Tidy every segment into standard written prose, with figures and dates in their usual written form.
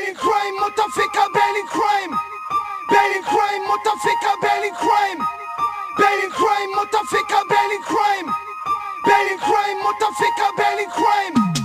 Berlin Crime, Mutterficker, Berlin Crime. Berlin Crime, Mutterficker, Berlin Crime. Berlin Crime, Mutterficker, Berlin Crime. Berlin Crime, Mutterficker, Berlin Crime.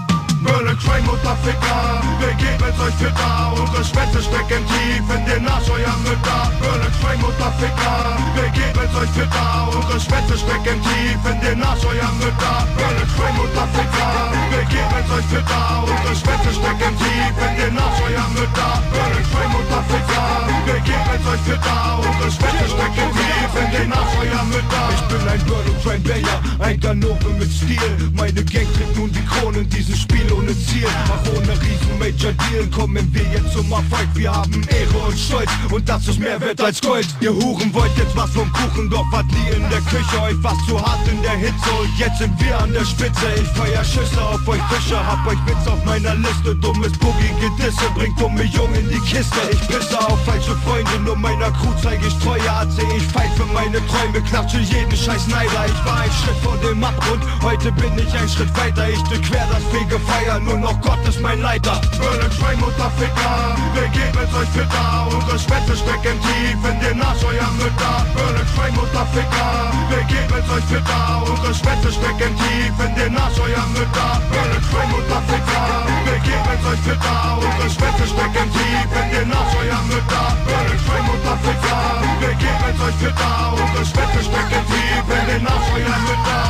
Berlin Crime, Mutterficker, wir geben's euch für da. Unsere Schwänze stecken tief in den Arsch eurer Mütter. Berlin Crime, Mutterficker, wir geben's euch für da. Unsere Schwänze stecken tief in den Arsch eurer Mütter. Berlin Crime, Mutterficker, wir geben's euch für da. Unsere Schwänze stecken tief in den Arsch eurer Mütter. Berlin Crime, Mutterficker, wir geben's euch für da. Unsere Schwänze stecken tief in den Arsch eurer Mütter. Ich bin ein Berlin Crime Bayer, ein Ganove mit Stil. Meine Gang trägt nun die Kronen, dieses Spiel ohne Ziel. Ach, ohne riesen Major Deal kommen wir jetzt zum Erfolg. Wir haben Ehre und Stolz und das ist mehr wert als Gold. Ihr Huren wollt jetzt was vom Kuchen, doch wart nie in der Küche. Euch was zu hart in der Hitze und jetzt sind wir an der Spitze. Ich feuer Schüsse auf euch Fische, hab euch Witz auf meiner Liste. Dummes Boogie-Gedisse bringt dumme Jungen in die Kiste. Ich pisse auf falsche Freunde, nur meiner Crew zeige ich Treue. AC, ich fight für meine Träume, klatsche jeden scheiß Neider. Ich war ein Schritt vor dem Abgrund, heute bin ich ein Schritt weiter. Ich durchquer das Fegefeuer, nur noch Gott ist mein Leiter. Berlin Crime, Mutterficker, wir geben's euch für da. Unsere Schwänze stecken tief in den Arsch eurer Mütter. Berlin Crime, Mutterficker, wir geben's euch für da. Unsere Schwänze stecken tief in den Arsch eurer Mütter. Berlin Crime, Mutterficker, wir geben's euch für da. Unsere Schwänze stecken tief in den Arsch eurer Mütter. Berlin Crime, Mutterficker, wir geben's euch für da. Unsere Schwänze stecken tief in den Arsch eurer Mütter.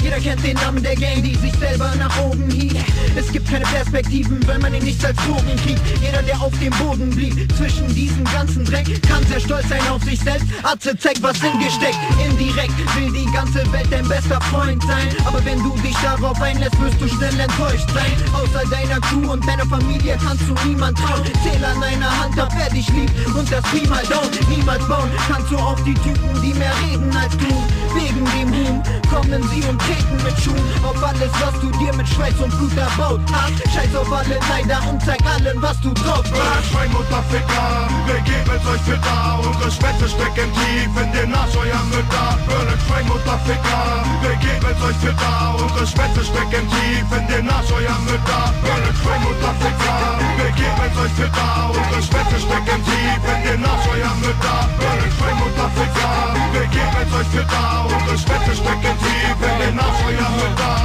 Jeder kennt den Namen der Gang, die sich selber nach oben hielt. Es gibt keine Perspektiven, weil man ihn nichts als Drogen kriegt. Jeder, der auf dem Boden blieb, zwischen diesem ganzen Dreck, kann sehr stolz sein auf sich selbst. Atze zeigt, was hingesteckt. Indirekt will die ganze Welt dein bester Freund sein. Aber wenn du dich darauf einlässt, wirst du schnell enttäuscht sein. Außer deiner Crew und deiner Familie kannst du niemand trauen. Zähl an einer Hand ab, wer dich liebt und das Team halt down. Niemals bauen kannst du auf die Typen, die mehr reden als tun. Wegen dem Ruhm kommen sie und treten mit Schuhen auf alles, was du dir mit Schweiß und Blut erbaut hast. Scheiß auf alle Neider und zeig allen, was du drauf Berlin hast. Crime, Mutterficker, wir geben's euch für da. Unsere Schwänze stecken tief in den Arsch eurer Mütter. Berlin Crime, Mutterficker, wir geben's euch für da. Unsere Schwänze stecken tief in den Arsch eurer Mütter. Berlin Crime, Mutterficker, wir geben's euch für da. Unsere Schwänze stecken tief in den Arsch eurer Mütter. Berlin Crime, Mutterficker, wir geben's euch für da. Unsere Schwänze stecken tief in den Arsch eurer Mütter.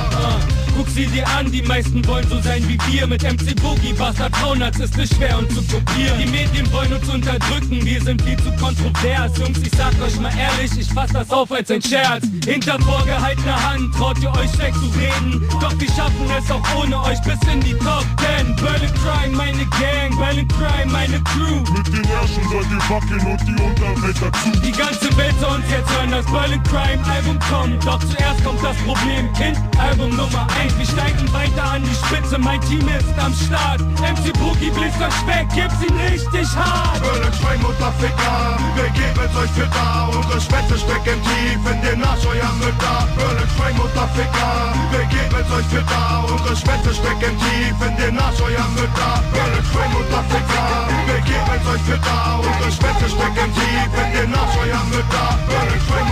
Guck sie dir an, die meisten wollen so sein wie wir. Mit MC Boogie, Bastard Traunarzt ist es schwer uns zu kopieren. Die Medien wollen uns unterdrücken, wir sind viel zu kontrovers. Jungs, ich sag euch mal ehrlich, ich fass das auf als ein Scherz. Hinter vorgehaltener Hand traut ihr euch wegzureden. Doch wir schaffen es auch ohne euch bis in die Top 10. Berlin Crime, meine Gang, Berlin Crime, meine Crew. Mit den Herrschen sollt ihr wackeln und die Unterwelt dazu. Die ganze Welt soll uns jetzt hören, das Berlin Crime Album kommt. Doch zuerst kommt das Problem, Kind, Album Nummer 1. Wir steigen weiter an die Spitze, mein Team ist am Start. MC Boogie bläst euch weg, gibt's ihn richtig hart. Berlin Crime, Mutterficker, wir geben's euch für da. Unsere Schwänze stecken tief in den Arsch eurer Mütter. Berlin Crime, Mutterficker, wir geben's euch für da. Unsere Schwänze stecken tief in den Arsch eurer Mütter. Berlin Crime, Mutterficker, wir geben's euch für da. Unsere Schwänze stecken tief in den Arsch eurer Mütter. Berlin Crime,